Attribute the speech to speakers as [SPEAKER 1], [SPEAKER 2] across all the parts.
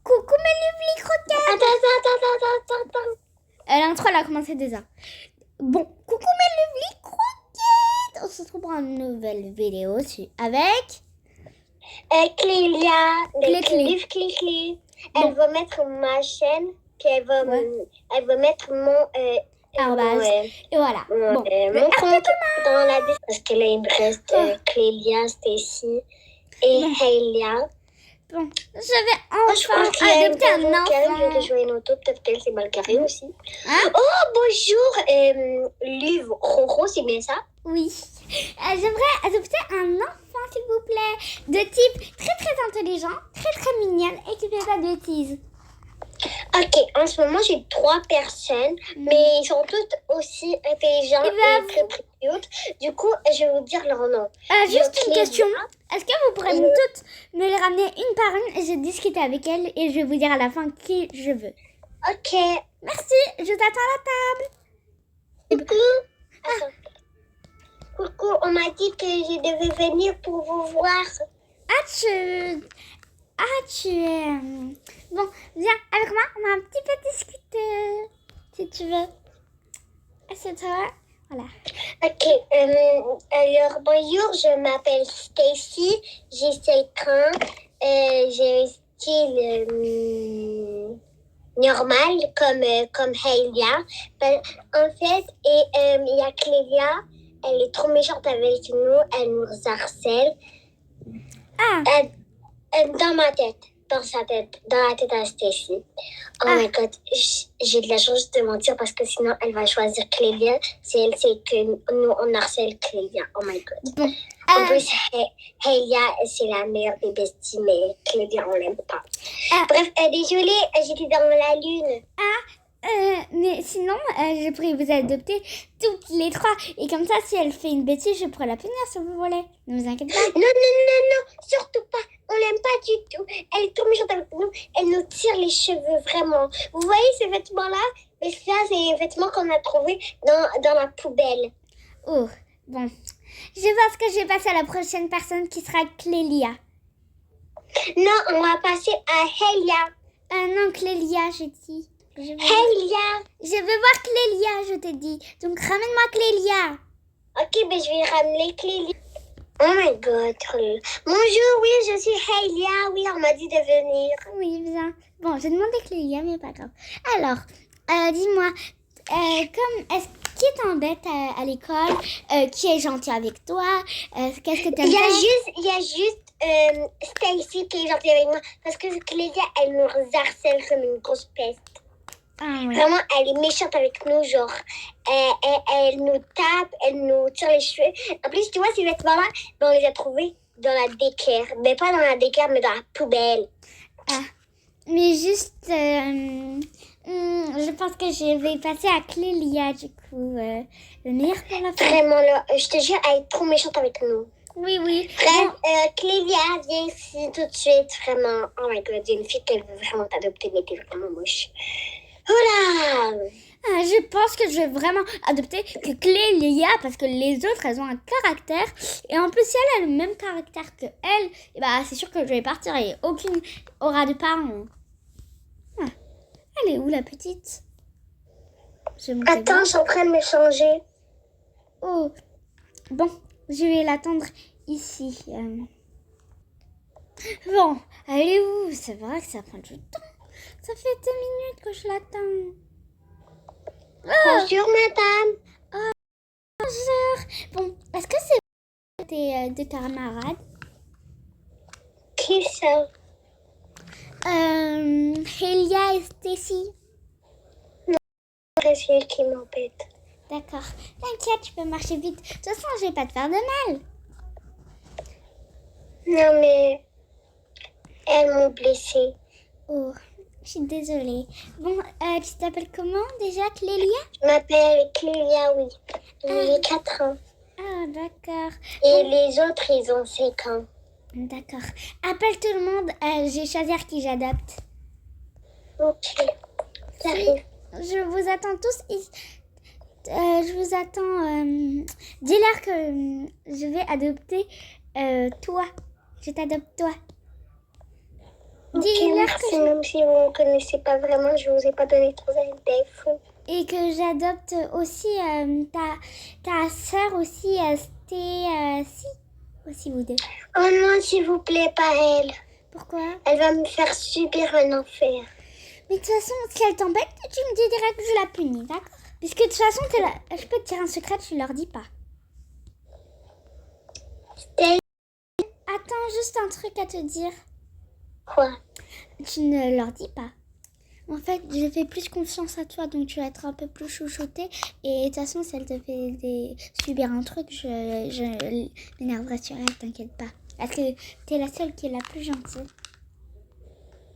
[SPEAKER 1] Coucou mes croquettes.
[SPEAKER 2] Attends.
[SPEAKER 1] L'intro elle a commencé déjà. Bon, coucou mes croquettes. On se retrouve pour une nouvelle vidéo avec
[SPEAKER 2] Clélia,
[SPEAKER 1] Clé.
[SPEAKER 2] Elle va mettre ma chaîne, puis elle va mettre mon
[SPEAKER 1] arrobase. Et voilà.
[SPEAKER 2] mon compte dans la description. Parce que là, il me reste Clélia, Stacy et Heilia.
[SPEAKER 1] Bon, je vais enfin adopter un enfant.
[SPEAKER 2] Je vais jouer une auto, peut-être qu'elle c'est mal carré aussi.
[SPEAKER 1] Hein?
[SPEAKER 2] Oh, bonjour, Luve Roro, c'est bien ça?
[SPEAKER 1] Oui. J'aimerais adopter un enfant, s'il vous plaît, de type très intelligent, très mignonne et qui fait pas de bêtises.
[SPEAKER 2] Ok, en ce moment j'ai 3 personnes, mais ils sont toutes aussi intelligents et très cute. Du coup, je vais vous dire leur nom.
[SPEAKER 1] Juste une question. Est-ce que vous pourrez toutes me les ramener une par une et je discute avec elles et je vais vous dire à la fin qui je veux.
[SPEAKER 2] Ok.
[SPEAKER 1] Merci, je t'attends à la table.
[SPEAKER 2] Coucou, on m'a dit que je devais venir pour vous voir.
[SPEAKER 1] tu es... Bon, viens avec moi, on va un petit peu discuter, si tu veux. Assieds-toi, voilà.
[SPEAKER 2] Ok, alors bonjour, je m'appelle Stacy, j'ai 7 ans, j'ai un style normal comme Heilia. En fait, il y a Clélia, elle est trop méchante avec nous, elle nous harcèle. Dans ma tête, dans sa tête, dans la tête à Stacy. Oh my god, j'ai de la chance de mentir parce que sinon elle va choisir Clélia. Si elle sait que nous on harcèle Clélia. Oh my god.
[SPEAKER 1] Bon.
[SPEAKER 2] En plus, Heilia, c'est la meilleure des besties, mais Clélia, on l'aime pas. Bref, désolée, j'étais dans la lune.
[SPEAKER 1] Mais sinon, je pourrais vous adopter toutes les 3. Et comme ça, si elle fait une bêtise, je pourrais la punir si vous voulez. Ne vous inquiétez pas.
[SPEAKER 2] Non, surtout pas. On l'aime pas du tout. Elle est trop méchante avec nous. Elle nous tire les cheveux, vraiment. Vous voyez ces vêtements-là? Mais ça, c'est les vêtements qu'on a trouvés dans la poubelle.
[SPEAKER 1] Oh, bon. Je pense que je vais passer à la prochaine personne qui sera Clélia.
[SPEAKER 2] Non, on va passer à Heilia.
[SPEAKER 1] Non, Clélia, je dis.
[SPEAKER 2] Heilia.
[SPEAKER 1] Je veux voir Clélia, je t'ai dit. Donc, ramène-moi Clélia.
[SPEAKER 2] Ok, ben je vais ramener Clélia. Oh my god. Bonjour, oui, je suis Heilia. Oui, on m'a dit de venir.
[SPEAKER 1] Oui, bien. Bon, j'ai demandé Clélia, mais pas grave. Alors, dis-moi, qui t'embête à l'école? Qui est gentil avec toi? Qu'est-ce que t'aimes faire?
[SPEAKER 2] Il y a juste Stacy qui est gentille avec moi. Parce que Clélia, elle nous harcèle comme une grosse peste.
[SPEAKER 1] Oui.
[SPEAKER 2] Vraiment, elle est méchante avec nous, genre, elle nous tape, elle nous tire les cheveux. En plus, tu vois, ces vêtements-là, on les a trouvés dans la daycare. Mais pas dans la daycare, mais dans la poubelle.
[SPEAKER 1] Mais juste, je pense que je vais passer à Clélia, du coup. Le meilleur pour la fin.
[SPEAKER 2] Vraiment, là, je te jure, elle est trop méchante avec nous.
[SPEAKER 1] Oui.
[SPEAKER 2] Bref, Clélia, viens ici tout de suite, vraiment. Oh my god, il y a une fille qui veut vraiment t'adopter, mais t'es vraiment moche. Voilà!
[SPEAKER 1] Je pense que je vais vraiment adopter que Clélia parce que les autres, elles ont un caractère. Et en plus, si elle a le même caractère que elle, et bah, c'est sûr que je vais partir et aucune aura de parents. Elle est où, la petite?
[SPEAKER 2] Attends, je suis en train de me changer.
[SPEAKER 1] Oh, bon, je vais l'attendre ici. Bon, elle est où? C'est vrai que ça prend du temps. Ça fait 2 minutes que je l'attends.
[SPEAKER 2] Bonjour, madame.
[SPEAKER 1] Bonjour. Bon, est-ce que c'est de ta camarade?
[SPEAKER 2] Qui ça?
[SPEAKER 1] Heilia et Stacy.
[SPEAKER 2] Non, c'est elle qui m'embête.
[SPEAKER 1] D'accord. T'inquiète, tu peux marcher vite. De toute façon, je vais pas te faire de mal.
[SPEAKER 2] Non, mais elles m'ont blessée.
[SPEAKER 1] Oh, je suis désolée. Bon, tu t'appelles comment déjà, Clélia?
[SPEAKER 2] Je m'appelle Clélia, oui. J'ai 4 ans.
[SPEAKER 1] Ah, d'accord.
[SPEAKER 2] Et les autres, ils ont 5 ans.
[SPEAKER 1] D'accord. Appelle tout le monde. Je vais choisir qui j'adopte.
[SPEAKER 2] Ok. J'arrive.
[SPEAKER 1] Je vous attends tous ici. Je vous attends. Dis-leur que je vais adopter toi. Je t'adopte toi.
[SPEAKER 2] Ok,
[SPEAKER 1] Dis-leur
[SPEAKER 2] merci, même si vous ne me connaissez pas vraiment, je vous ai pas donné trop d'infos.
[SPEAKER 1] et que j'adopte aussi ta sœur aussi, si, aussi vous deux.
[SPEAKER 2] Oh non, s'il vous plaît, pas elle.
[SPEAKER 1] Pourquoi?
[SPEAKER 2] Elle va me faire subir un enfer.
[SPEAKER 1] Mais de toute façon, si elle t'embête, tu me dis direct que je la punis, d'accord? Puisque de toute façon, je peux te dire un secret, tu leur dis pas.
[SPEAKER 2] C'était
[SPEAKER 1] Attends, juste un truc à te dire.
[SPEAKER 2] quoi?
[SPEAKER 1] Tu ne leur dis pas. En fait, je fais plus confiance à toi, donc tu vas être un peu plus chouchoutée. Et de toute façon, si elle te fait subir un truc, je m'énerverai sur elle, t'inquiète pas. Parce que t'es la seule qui est la plus gentille.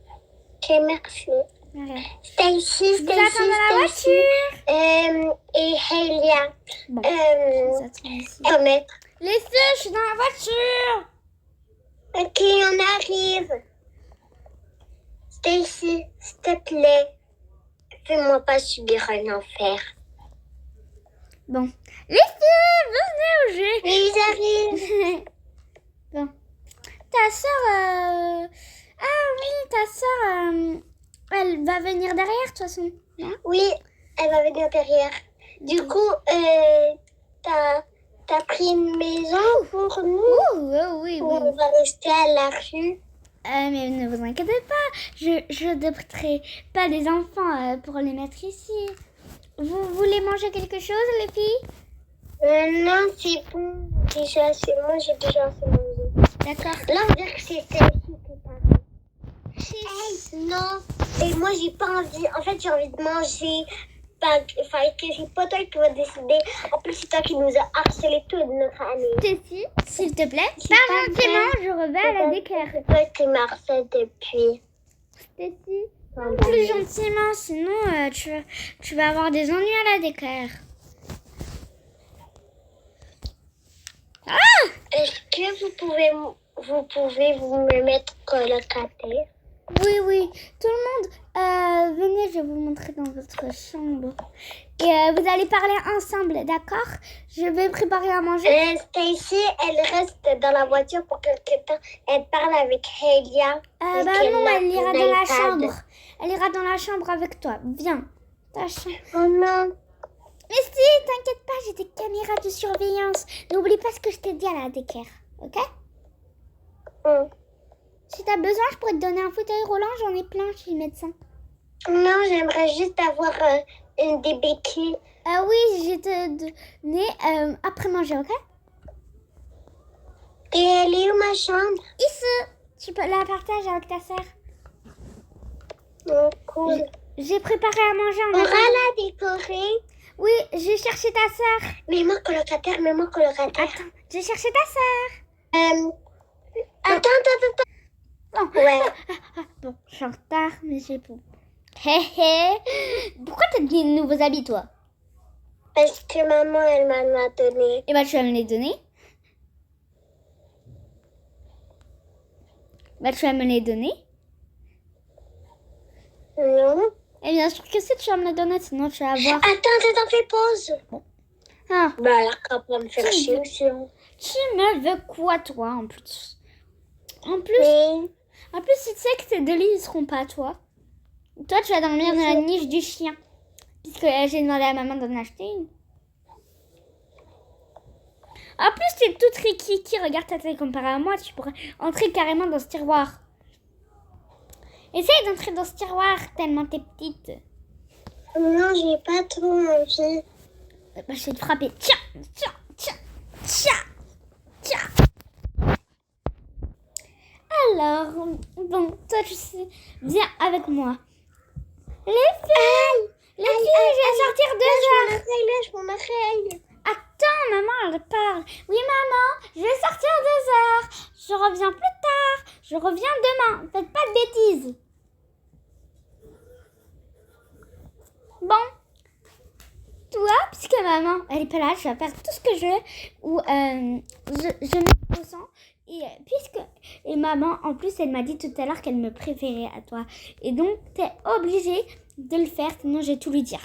[SPEAKER 2] Ok, merci.
[SPEAKER 1] Ouais.
[SPEAKER 2] Stacy,
[SPEAKER 1] Je vous attends dans la voiture.
[SPEAKER 2] Et Helia.
[SPEAKER 1] Bon, je vous attends ici.
[SPEAKER 2] Comet.
[SPEAKER 1] Les filles, je suis dans la voiture.
[SPEAKER 2] Ok, on arrive. Stacy, s'il te plaît, fais-moi pas subir un enfer.
[SPEAKER 1] Bon. Les filles, venez au jeu.
[SPEAKER 2] Mais ils arrivent.
[SPEAKER 1] Bon. Ta soeur... Ah oui, ta soeur... Elle va venir derrière, de toute façon. Non?
[SPEAKER 2] Oui, elle va venir derrière. Du coup, t'as pris une maison pour nous?
[SPEAKER 1] Oh, oui,
[SPEAKER 2] Ou
[SPEAKER 1] oui.
[SPEAKER 2] on va rester à la rue?
[SPEAKER 1] Mais ne vous inquiétez pas, je n'adopterai pas des enfants pour les mettre ici. Vous voulez manger quelque chose, les filles?
[SPEAKER 2] Non, c'est bon. Déjà assez, moi j'ai déjà assez mangé.
[SPEAKER 1] D'accord.
[SPEAKER 2] Là, on dirait que c'est celle-ci qui parle. Hey, non. Et moi, j'ai pas envie. En fait, j'ai envie de manger. Enfin, que c'est pas toi qui vas décider. En plus, c'est toi qui nous a harcelé toute notre année.
[SPEAKER 1] Cécile, s'il te plaît,
[SPEAKER 2] C'est
[SPEAKER 1] pas
[SPEAKER 2] pas
[SPEAKER 1] gentiment,
[SPEAKER 2] vrai.
[SPEAKER 1] je revais à la décaire.
[SPEAKER 2] C'est toi qui m'harcèle depuis.
[SPEAKER 1] Cécile, plus gentiment, sinon tu vas avoir des ennuis à la décaire.
[SPEAKER 2] Est-ce que vous pouvez me mettre colocataire?
[SPEAKER 1] Oui, tout le monde, venez, je vais vous montrer dans votre chambre. Et vous allez parler ensemble, d'accord? Je vais préparer à manger.
[SPEAKER 2] Stacy, elle reste dans la voiture pour quelque temps. Elle parle avec Helia.
[SPEAKER 1] Bah non, elle ira dans la chambre. Elle ira dans la chambre avec toi. Viens, ta chambre.
[SPEAKER 2] Oh non.
[SPEAKER 1] Mais si, t'inquiète pas, j'ai des caméras de surveillance. N'oublie pas ce que je t'ai dit à la décaire, ok? Si t'as besoin, je pourrais te donner un fauteuil roulant, j'en ai plein chez le médecin.
[SPEAKER 2] Non, j'aimerais juste avoir des béquilles.
[SPEAKER 1] Oui, je vais te donner après manger, ok?
[SPEAKER 2] Et elle est où ma chambre?
[SPEAKER 1] Ici, tu peux la partager avec ta sœur.
[SPEAKER 2] Oh, cool.
[SPEAKER 1] J'ai préparé à manger en
[SPEAKER 2] On va
[SPEAKER 1] attendant.
[SPEAKER 2] la décorer.
[SPEAKER 1] Oui, j'ai cherché ta sœur.
[SPEAKER 2] Mets-moi colocataire, mets-moi colocataire.
[SPEAKER 1] Attends, j'ai cherché ta sœur.
[SPEAKER 2] Attends.
[SPEAKER 1] Non.
[SPEAKER 2] Ouais.
[SPEAKER 1] Bon, je suis en retard, mais j'ai beau. Hé hé. Pourquoi t'as des nouveaux habits, toi?
[SPEAKER 2] Parce que maman, elle m'en a donné.
[SPEAKER 1] Eh ben, tu vas me les donner. Tu vas me les donner.
[SPEAKER 2] Non.
[SPEAKER 1] Et bien sûr que si tu vas me les donner, sinon tu vas avoir...
[SPEAKER 2] Attends, fais pause.
[SPEAKER 1] Ah,
[SPEAKER 2] Bah alors, quand on va me faire chier aussi.
[SPEAKER 1] tu me veux quoi, toi, en plus? En plus,
[SPEAKER 2] Oui.
[SPEAKER 1] si tu sais que tes deux lits, ils seront pas à toi. Toi, tu vas dormir dans la niche du chien. Puisque j'ai demandé à maman d'en acheter une. En plus, tu es toute rikiki. Regarde ta taille comparée à moi. Tu pourrais entrer carrément dans ce tiroir. Essaye d'entrer dans ce tiroir tellement t'es petite.
[SPEAKER 2] Non, j'ai pas trop envie.
[SPEAKER 1] Bah, je vais te frapper. Tiens. Alors, bon, toi, tu sais, viens avec moi. Les filles, je vais sortir 2 heures.
[SPEAKER 2] Je m'en réveille.
[SPEAKER 1] Attends, maman, elle parle. Oui, maman, je vais sortir 2 heures. Je reviens plus tard. Je reviens demain. Faites pas de bêtises. Bon. Toi, puisque maman, elle est pas là, je vais faire tout ce que je veux. Ou je mets au sang. Et maman, en plus, elle m'a dit tout à l'heure qu'elle me préférait à toi. Et donc, t'es obligée de le faire, sinon je vais tout lui dire.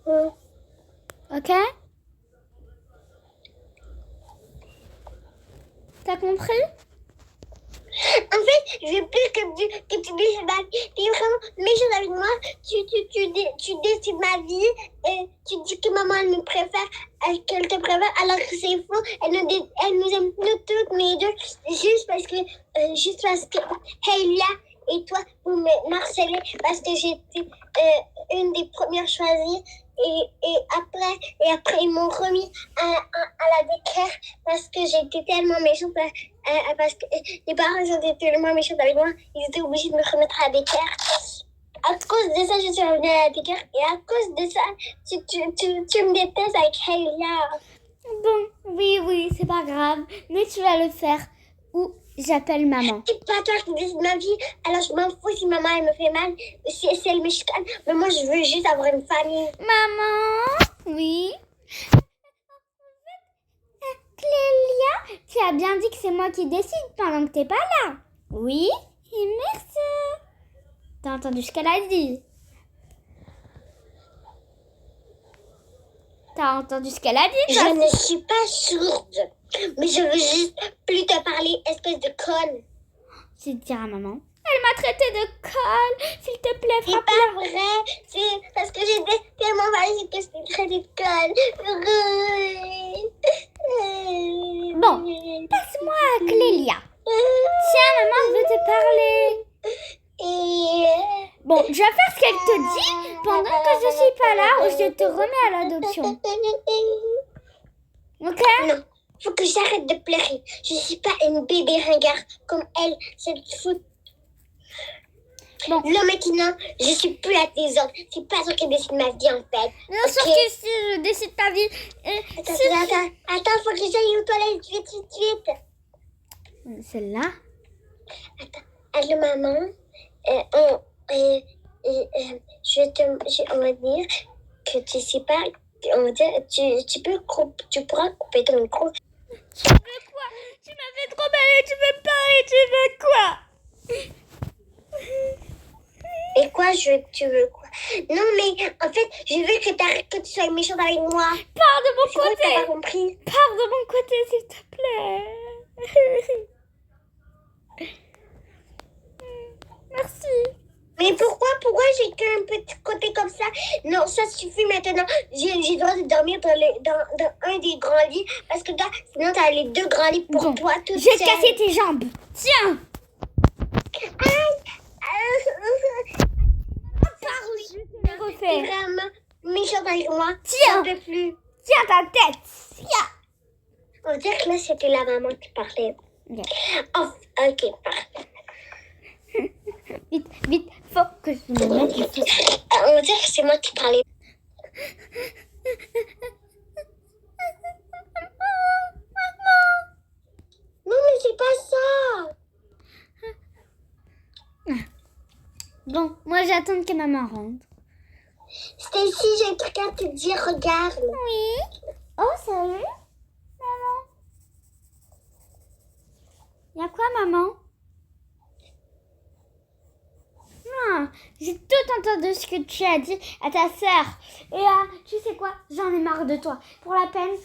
[SPEAKER 1] Ok? T'as compris?
[SPEAKER 2] En fait, je veux plus que tu décides ma vie. Tu es vraiment méchante avec moi. Tu décides ma vie. Et tu dis que maman, elle me préfère, qu'elle te préfère, alors que c'est faux. Elle nous aime nous toutes, mais deux, juste parce que Heilia et toi, vous m'harcelez parce que j'étais une des premières choisies. Et après, ils m'ont remis à la décaire parce que j'étais tellement méchante. Parce que les parents étaient tellement méchants avec moi, ils étaient obligés de me remettre à la décaire. À cause de ça, je suis revenue à la décaire. Et à cause de ça, tu me détestes avec Heilia.
[SPEAKER 1] Bon, oui, c'est pas grave. Mais tu vas le faire. Ou j'appelle maman.
[SPEAKER 2] C'est pas toi qui décide ma vie. Alors je m'en fous si maman elle me fait mal, si elle me chicane. Mais moi je veux juste avoir une famille.
[SPEAKER 1] Maman? Oui? Clélia, tu as bien dit que c'est moi qui décide pendant que t'es pas là. Oui? Et merci. T'as entendu ce qu'elle a dit? T'as entendu ce qu'elle a dit?
[SPEAKER 2] Je ne suis pas sourde. Mais je veux juste plus te parler, espèce de conne.
[SPEAKER 1] Je vais te dire à maman. Elle m'a traité de conne. S'il te plaît,
[SPEAKER 2] c'est pas vrai. C'est parce que j'étais tellement valide que je t'ai traité de conne.
[SPEAKER 1] Bon, passe-moi à Clélia. Tiens, maman, je veux te parler. Bon, je vais faire ce qu'elle te dit pendant que je suis pas là ou je te remets à l'adoption. Ok?
[SPEAKER 2] Non. Faut que j'arrête de pleurer. Je suis pas une bébé ringard comme elle. C'est fou. Bon. Là maintenant, je suis plus à tes ordres. C'est pas toi qui décide ma vie en fait.
[SPEAKER 1] Bien sûr que si je décide ta vie.
[SPEAKER 2] Attends, faut que j'aille aux toilettes vite.
[SPEAKER 1] Celle-là?
[SPEAKER 2] Attends. Allô maman. On va dire que tu sais pas. On va dire, tu pourras couper ton micro.
[SPEAKER 1] Tu veux quoi? Tu m'as fait trop mal et tu veux parler, tu veux quoi?
[SPEAKER 2] Et quoi, tu veux quoi? Non, mais en fait, je veux que t'arrêtes que tu sois méchante avec moi.
[SPEAKER 1] Pars de mon côté.
[SPEAKER 2] T'as pas compris.
[SPEAKER 1] Pars de mon côté, s'il te plaît. Merci.
[SPEAKER 2] Mais pourquoi j'ai qu'un petit côté comme ça? Non, ça suffit maintenant. J'ai le droit de dormir dans un des grands lits. Parce que là, sinon, t'as les deux grands lits pour toi toute
[SPEAKER 1] seule. J'ai cassé tes jambes. Tiens.
[SPEAKER 2] T'es vraiment méchante avec moi.
[SPEAKER 1] Tiens.
[SPEAKER 2] Je ne peux plus.
[SPEAKER 1] Tiens ta tête. Tiens.
[SPEAKER 2] On va dire que là, c'était la maman qui parlait.
[SPEAKER 1] Okay.
[SPEAKER 2] Oh, ok, parfait.
[SPEAKER 1] Vite, faut que je me mette le feu.
[SPEAKER 2] On va dire que c'est moi qui parlais. Non, mais c'est pas ça.
[SPEAKER 1] Bon, moi j'attends que maman rentre.
[SPEAKER 2] Stacy, j'ai un truc à te dire, regarde.
[SPEAKER 1] Oui. Oh, salut, maman. Y'a quoi, maman? J'ai tout entendu ce que tu as dit à ta sœur. Et là, tu sais quoi? J'en ai marre de toi. Pour la peine,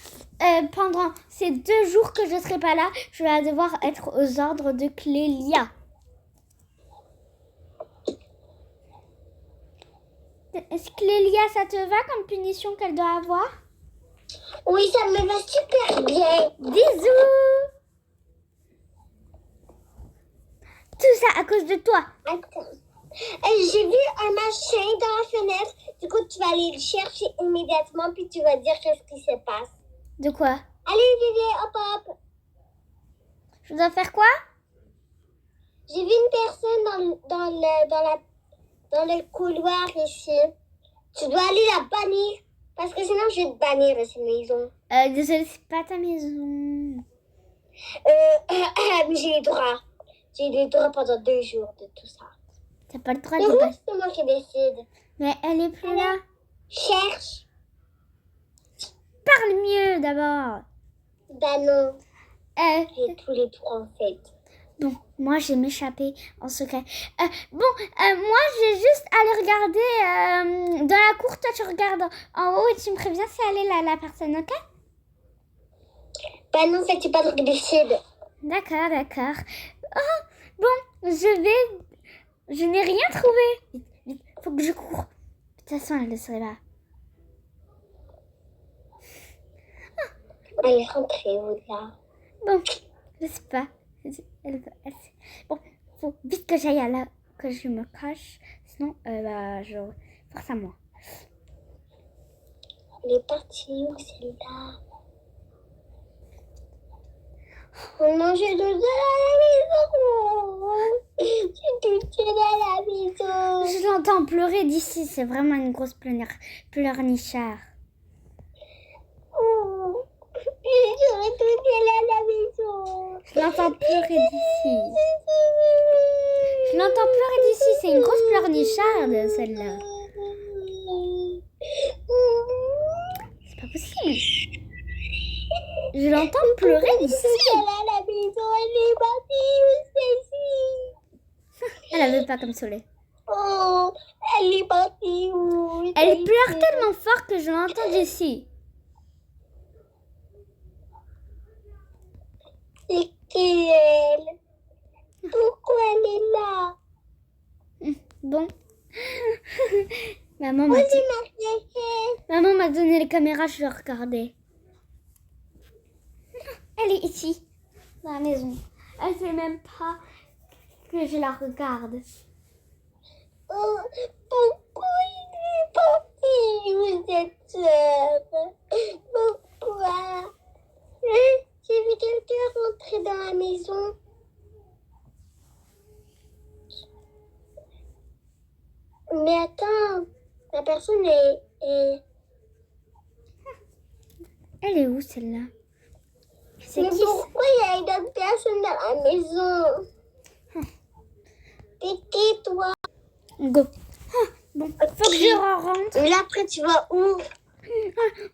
[SPEAKER 1] pendant ces 2 jours que je ne serai pas là, je vais devoir être aux ordres de Clélia. Est-ce que Clélia, ça te va comme punition qu'elle doit avoir?
[SPEAKER 2] Oui, ça me va super bien.
[SPEAKER 1] Bisous. Tout ça à cause de toi.
[SPEAKER 2] Attends. J'ai vu un machin dans la fenêtre. Du coup, tu vas aller le chercher immédiatement, puis tu vas dire qu'est-ce qui se passe.
[SPEAKER 1] De quoi?
[SPEAKER 2] Allez, Vivier, hop.
[SPEAKER 1] Je dois faire quoi?
[SPEAKER 2] J'ai vu une personne dans le couloir ici. Tu dois aller la bannir. Parce que sinon, je vais te bannir de cette maison.
[SPEAKER 1] Désolée, c'est pas ta maison.
[SPEAKER 2] Mais j'ai les droits. J'ai les droits pendant 2 jours de tout ça.
[SPEAKER 1] T'as pas le droit
[SPEAKER 2] de passer. C'est moi qui décide.
[SPEAKER 1] Mais elle est plus là.
[SPEAKER 2] Cherche.
[SPEAKER 1] Parle mieux d'abord.
[SPEAKER 2] Ben non. J'ai tous les droits en fait.
[SPEAKER 1] Bon, moi je vais m'échapper en secret. Moi je vais juste aller regarder dans la cour. Toi tu regardes en haut et tu me préviens si elle est là, la personne, ok?
[SPEAKER 2] Ben non, c'est pas toi qui décide.
[SPEAKER 1] D'accord. Oh, Bon, je n'ai rien trouvé. Vite, vite, faut que je cours. De toute façon, elle ne serait pas.
[SPEAKER 2] Elle est rentrée où là?
[SPEAKER 1] Bon, je sais pas. Bon, faut vite que j'aille là, que je me cache. Sinon, je force à moi.
[SPEAKER 2] Elle est partie où celle-là? Oh non, j'ai tout seul à la maison. J'ai tout seul à la maison.
[SPEAKER 1] Je l'entends pleurer d'ici. C'est vraiment une grosse pleurnichard.
[SPEAKER 2] Oh, je serai tout seul à la maison.
[SPEAKER 1] Je l'entends pleurer d'ici. Je l'entends pleurer d'ici. C'est une grosse pleurnicharde, celle-là. C'est pas possible. Je l'entends pleurer d'ici.
[SPEAKER 2] Elle est à la maison, elle est partie où Stacy?
[SPEAKER 1] Elle avait pas comme soleil.
[SPEAKER 2] Oh, elle est partie où?
[SPEAKER 1] Elle pleure tellement fort que je l'entends d'ici.
[SPEAKER 2] C'est qui elle? Pourquoi elle est là?
[SPEAKER 1] Bon. Maman
[SPEAKER 2] Moi,
[SPEAKER 1] m'a
[SPEAKER 2] j'ai marqué.
[SPEAKER 1] Maman m'a donné les caméras, je vais regarder. Elle est ici, dans la maison. Elle sait même pas que je la regarde.
[SPEAKER 2] Oh, pourquoi il est parti où cette sœur? Pourquoi? J'ai vu quelqu'un rentrer dans la maison. Mais attends, la personne est...
[SPEAKER 1] Elle est où celle-là? C'est
[SPEAKER 2] Mais
[SPEAKER 1] qui
[SPEAKER 2] pourquoi il y a une autre personne dans la maison? T'es qui, toi?
[SPEAKER 1] Go. Bon, faut que je rentre.
[SPEAKER 2] Mais là, après, tu vas où?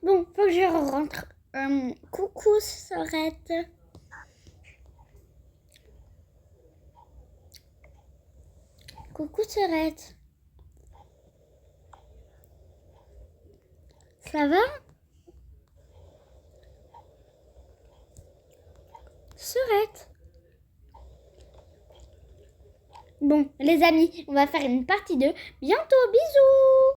[SPEAKER 1] Bon, faut que je rentre. Coucou, Sorette. Coucou, Sorette. Ça va? Sorette. Bon, les amis, on va faire une partie 2. Bientôt, bisous!